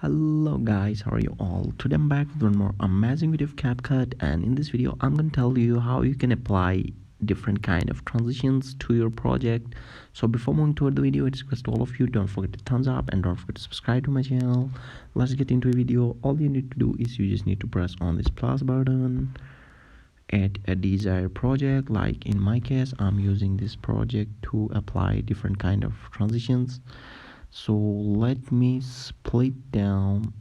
Hello guys, how are you all? Today I'm back with one more amazing video of CapCut, and in this video I'm going to tell you how you can apply different kind of transitions to your project. So before moving toward the video, it's request to all of you, don't forget to thumbs up and don't forget to subscribe to my channel. Let's get into a video. All you need to do is you just need to press on this plus button, add a desired project. Like in my case, I'm using this project to apply different kind of transitions. So let me split down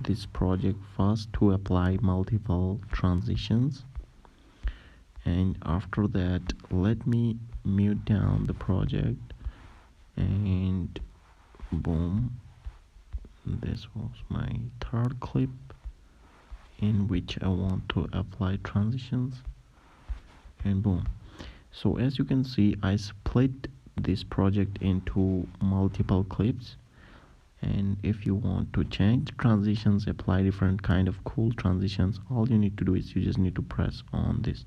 this project first to apply multiple transitions, and after that let me mute down the project, and boom, this was my third clip in which I want to apply transitions, and boom. So as you can see, I split this project into multiple clips, and if you want to change transitions, apply different kind of cool transitions, all you need to do is you just need to press on this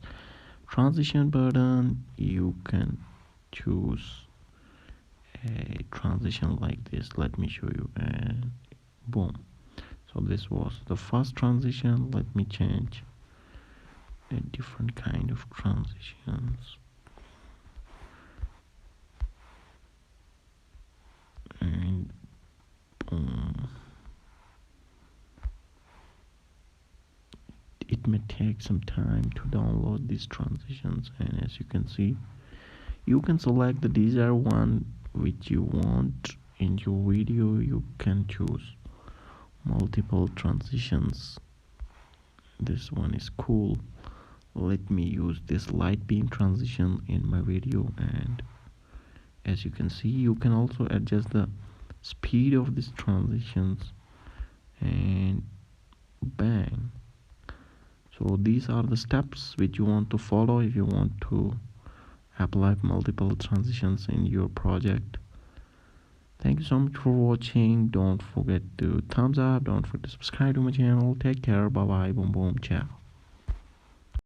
transition button. You can choose a transition like this. Let me show you, and boom. So this was the first transition. Let me change a different kind of transitions, and boom. It may take some time to download these transitions, and as you can see, you can select the desired one which you want in your video. You can choose multiple transitions. This one is cool. Let me use this light beam transition in my video, and as you can see, you can also adjust the speed of these transitions, and bang. So these are the steps which you want to follow if you want to apply multiple transitions in your project. Thank you so much for watching. Don't forget to thumbs up, don't forget to subscribe to my channel. Take care, bye bye, boom boom, ciao.